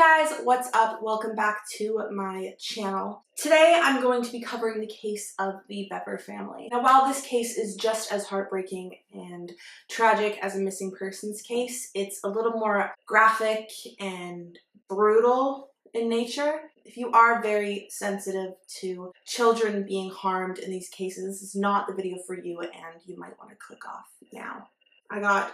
guys, what's up? Welcome back to my channel. Today I'm going to be covering the case of the Bever family. Now while this case is just as heartbreaking and tragic as a missing persons case, it's a little more graphic and brutal in nature. If you are very sensitive to children being harmed in these cases, this is not the video for you and you might want to click off now. I got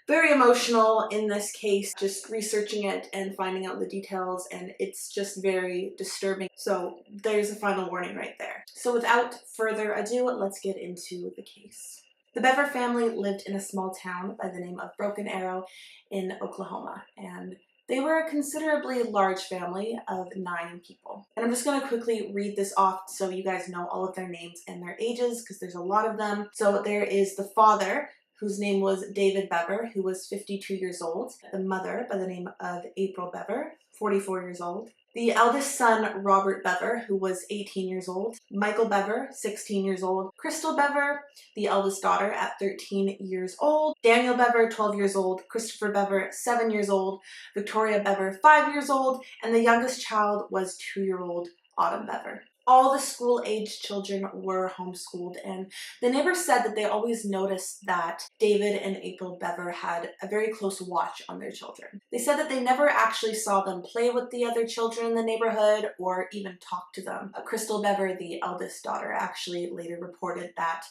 very emotional in this case, just researching it and finding out the details, and it's just very disturbing. So there's a final warning right there. So without further ado, let's get into the case. The Bever family lived in a small town by the name of Broken Arrow in Oklahoma, and they were a considerably large family of 9 people. And I'm just going to quickly read this off so you guys know all of their names and their ages, because there's a lot of them. So there is the father, whose name was David Bever, who was 52 years old. The mother, by the name of April Bever, 44 years old. The eldest son, Robert Bever, who was 18 years old. Michael Bever, 16 years old. Crystal Bever, the eldest daughter, at 13 years old. Daniel Bever, 12 years old. Christopher Bever, 7 years old. Victoria Bever, 5 years old. And the youngest child was 2-year-old Autumn Bever. All the school-aged children were homeschooled, and the neighbors said that they always noticed that David and April Bever had a very close watch on their children. They said that they never actually saw them play with the other children in the neighborhood or even talk to them. Crystal Bever, the eldest daughter, actually later reported that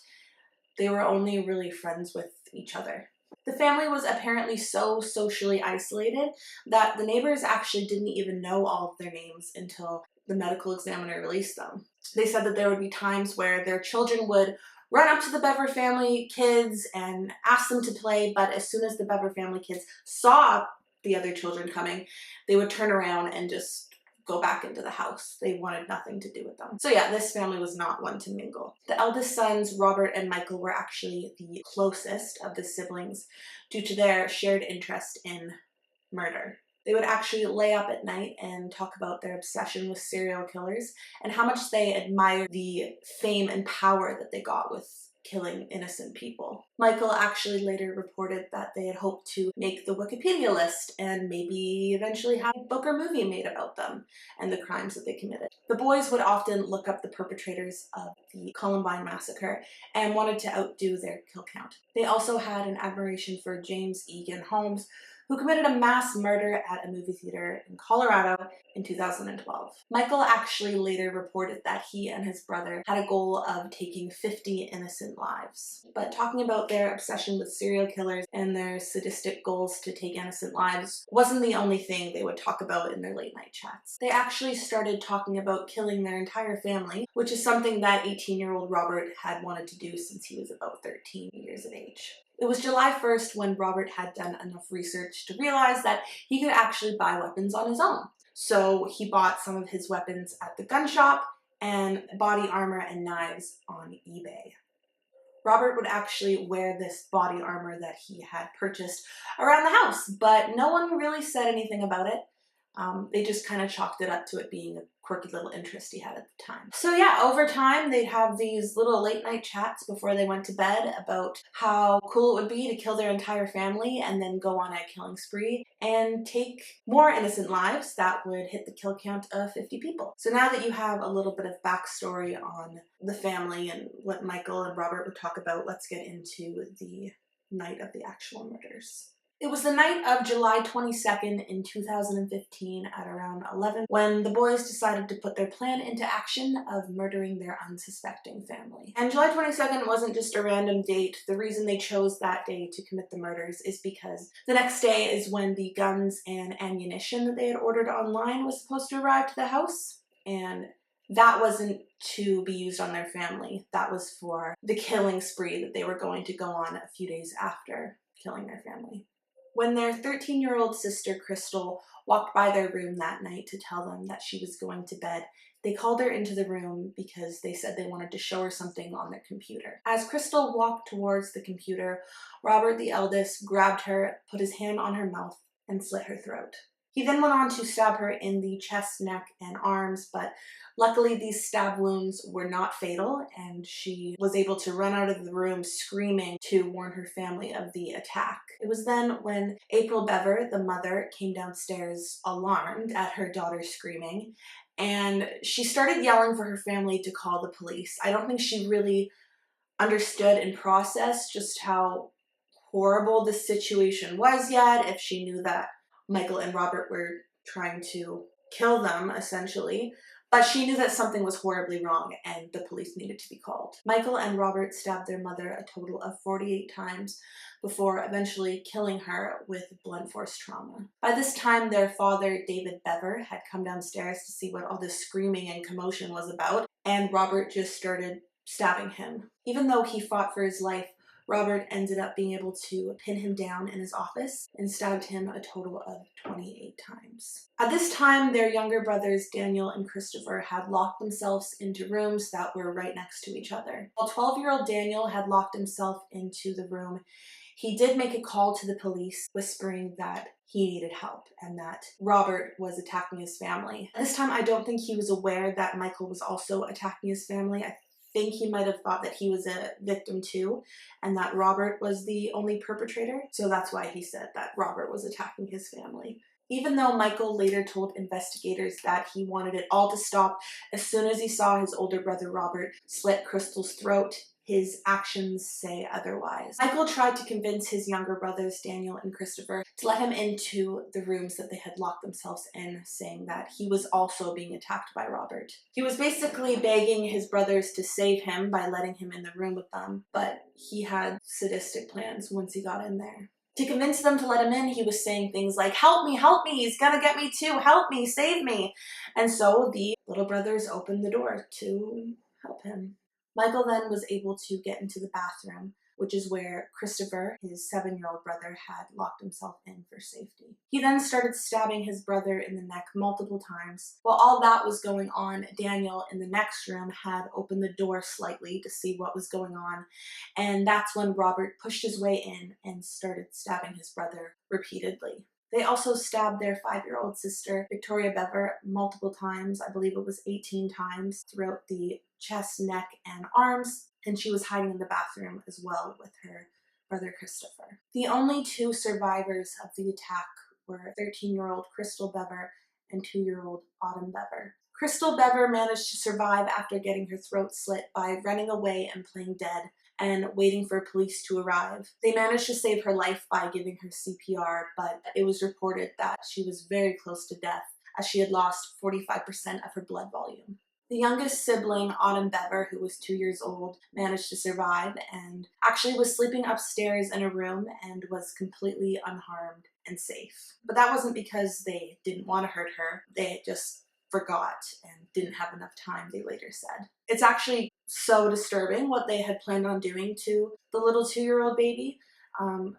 they were only really friends with each other. The family was apparently so socially isolated that the neighbors actually didn't even know all of their names until the medical examiner released them. They said that there would be times where their children would run up to the Bever family kids and ask them to play, but as soon as the Bever family kids saw the other children coming, they would turn around and just go back into the house. They wanted nothing to do with them. So yeah, this family was not one to mingle. The eldest sons, Robert and Michael, were actually the closest of the siblings due to their shared interest in murder. They would actually lay up at night and talk about their obsession with serial killers and how much they admired the fame and power that they got with killing innocent people. Michael actually later reported that they had hoped to make the Wikipedia list and maybe eventually have a book or movie made about them and the crimes that they committed. The boys would often look up the perpetrators of the Columbine massacre and wanted to outdo their kill count. They also had an admiration for James Egan Holmes, who committed a mass murder at a movie theater in Colorado in 2012. Michael actually later reported that he and his brother had a goal of taking 50 innocent lives. But talking about their obsession with serial killers and their sadistic goals to take innocent lives wasn't the only thing they would talk about in their late night chats. They actually started talking about killing their entire family, which is something that 18-year-old Robert had wanted to do since he was about 13 years of age. It was July 1st when Robert had done enough research to realize that he could actually buy weapons on his own. So he bought some of his weapons at the gun shop and body armor and knives on eBay. Robert would actually wear this body armor that he had purchased around the house, but no one really said anything about it. They just kind of chalked it up to it being a quirky little interest he had at the time. So yeah, over time they'd have these little late night chats before they went to bed about how cool it would be to kill their entire family and then go on a killing spree and take more innocent lives that would hit the kill count of 50 people. So now that you have a little bit of backstory on the family and what Michael and Robert would talk about, let's get into the night of the actual murders. It was the night of July 22nd in 2015 at around 11 when the boys decided to put their plan into action of murdering their unsuspecting family. And July 22nd wasn't just a random date. The reason they chose that day to commit the murders is because the next day is when the guns and ammunition that they had ordered online was supposed to arrive to the house, and that wasn't to be used on their family. That was for the killing spree that they were going to go on a few days after killing their family. When their 13-year-old sister, Crystal, walked by their room that night to tell them that she was going to bed, they called her into the room because they said they wanted to show her something on their computer. As Crystal walked towards the computer, Robert, the eldest, grabbed her, put his hand on her mouth, and slit her throat. He then went on to stab her in the chest, neck, and arms, but luckily these stab wounds were not fatal, and she was able to run out of the room screaming to warn her family of the attack. It was then when April Bever, the mother, came downstairs alarmed at her daughter screaming, and she started yelling for her family to call the police. I don't think she really understood and processed just how horrible the situation was yet, if she knew that Michael and Robert were trying to kill them, essentially. But she knew that something was horribly wrong and the police needed to be called. Michael and Robert stabbed their mother a total of 48 times before eventually killing her with blunt force trauma. By this time, their father, David Bever, had come downstairs to see what all this screaming and commotion was about, and Robert just started stabbing him. Even though he fought for his life, Robert ended up being able to pin him down in his office and stabbed him a total of 28 times. At this time, their younger brothers, Daniel and Christopher, had locked themselves into rooms that were right next to each other. While 12-year-old Daniel had locked himself into the room, he did make a call to the police, whispering that he needed help and that Robert was attacking his family. At this time, I don't think he was aware that Michael was also attacking his family. I think he might have thought that he was a victim too, and that Robert was the only perpetrator. So that's why he said that Robert was attacking his family. Even though Michael later told investigators that he wanted it all to stop as soon as he saw his older brother Robert slit Crystal's throat, his actions say otherwise. Michael tried to convince his younger brothers, Daniel and Christopher, to let him into the rooms that they had locked themselves in, saying that he was also being attacked by Robert. He was basically begging his brothers to save him by letting him in the room with them, but he had sadistic plans once he got in there. To convince them to let him in, he was saying things like, help me, he's gonna get me too, help me, save me. And so the little brothers opened the door to help him. Michael then was able to get into the bathroom, which is where Christopher, his 7-year-old brother, had locked himself in for safety. He then started stabbing his brother in the neck multiple times. While all that was going on, Daniel in the next room had opened the door slightly to see what was going on, and that's when Robert pushed his way in and started stabbing his brother repeatedly. They also stabbed their 5-year-old sister, Victoria Bever, multiple times. I believe it was 18 times throughout the chest, neck, and arms, and she was hiding in the bathroom as well with her brother Christopher. The only two survivors of the attack were 13-year-old Crystal Bever and 2-year-old Autumn Bever. Crystal Bever managed to survive after getting her throat slit by running away and playing dead and waiting for police to arrive. They managed to save her life by giving her CPR, but it was reported that she was very close to death as she had lost 45% of her blood volume. The youngest sibling, Autumn Bever, who was 2 years old, managed to survive and actually was sleeping upstairs in a room and was completely unharmed and safe. But that wasn't because they didn't want to hurt her. They just forgot and didn't have enough time, they later said. It's actually so disturbing what they had planned on doing to the little 2-year-old baby.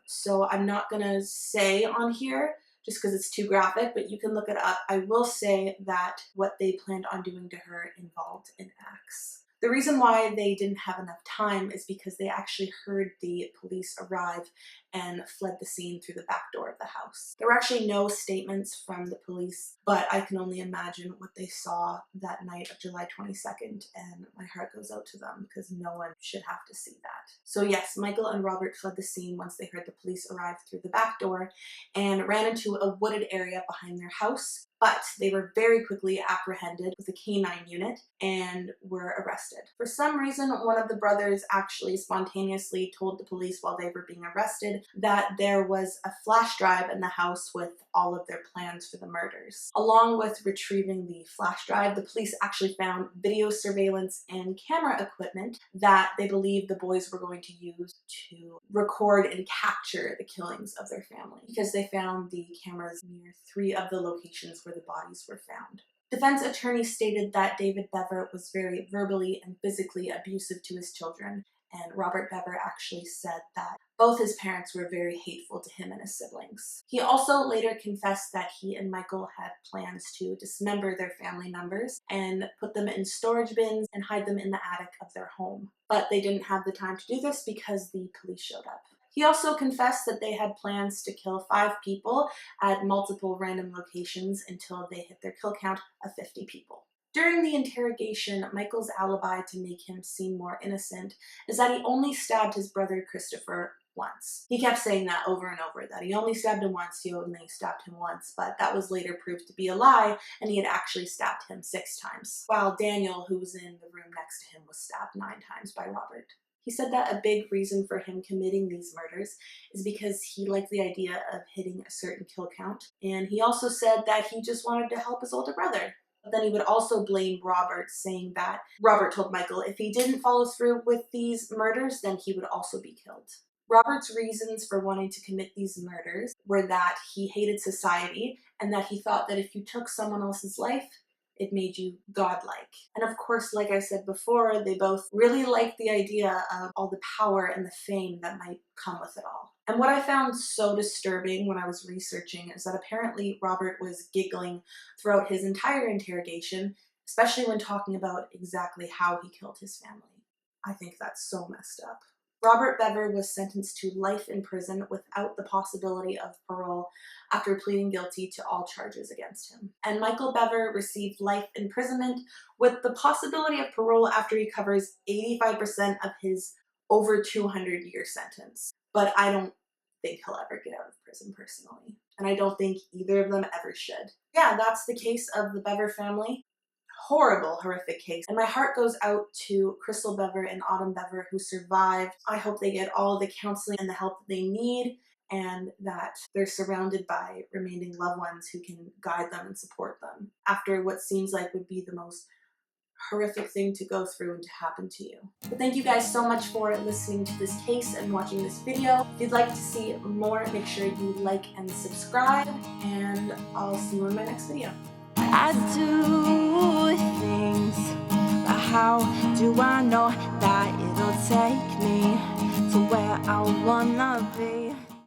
So I'm not gonna say on here just because it's too graphic, but you can look it up. I will say that what they planned on doing to her involved an axe. The reason why they didn't have enough time is because they actually heard the police arrive and fled the scene through the back door of the house. There were actually no statements from the police, but I can only imagine what they saw that night of July 22nd, and my heart goes out to them because no one should have to see that. So yes, Michael and Robert fled the scene once they heard the police arrive through the back door and ran into a wooded area behind their house, but they were very quickly apprehended with a canine unit and were arrested. For some reason, one of the brothers actually spontaneously told the police while they were being arrested that there was a flash drive in the house with all of their plans for the murders. Along with retrieving the flash drive, the police actually found video surveillance and camera equipment that they believed the boys were going to use to record and capture the killings of their family, because they found the cameras near 3 of the locations where the bodies were found. Defense attorneys stated that David Bever was very verbally and physically abusive to his children, and Robert Bever actually said that both his parents were very hateful to him and his siblings. He also later confessed that he and Michael had plans to dismember their family members and put them in storage bins and hide them in the attic of their home. But they didn't have the time to do this because the police showed up. He also confessed that they had plans to kill 5 people at multiple random locations until they hit their kill count of 50 people. During the interrogation, Michael's alibi to make him seem more innocent is that he only stabbed his brother Christopher once. He kept saying that over and over, that he only stabbed him once, but that was later proved to be a lie, and he had actually stabbed him 6 times, while Daniel, who was in the room next to him, was stabbed 9 times by Robert. He said that a big reason for him committing these murders is because he liked the idea of hitting a certain kill count, and he also said that he just wanted to help his older brother. But then he would also blame Robert, saying that Robert told Michael if he didn't follow through with these murders, then he would also be killed. Robert's reasons for wanting to commit these murders were that he hated society and that he thought that if you took someone else's life, it made you godlike. And of course, like I said before, they both really liked the idea of all the power and the fame that might come with it all. And what I found so disturbing when I was researching is that apparently Robert was giggling throughout his entire interrogation, especially when talking about exactly how he killed his family. I think that's so messed up. Robert Bever was sentenced to life in prison without the possibility of parole after pleading guilty to all charges against him. And Michael Bever received life imprisonment with the possibility of parole after he covers 85% of his over 200-year sentence. But I don't think he'll ever get out of prison personally. And I don't think either of them ever should. Yeah, that's the case of the Bever family. Horrible, horrific case. And my heart goes out to Crystal Bever and Autumn Bever who survived. I hope they get all the counseling and the help that they need, and that they're surrounded by remaining loved ones who can guide them and support them after what seems like would be the most horrific thing to go through and to happen to you. But thank you guys so much for listening to this case and watching this video. If you'd like to see more, make sure you like and subscribe, and I'll see you in my next video. I do things, but how do I know that it'll take me to where I wanna be?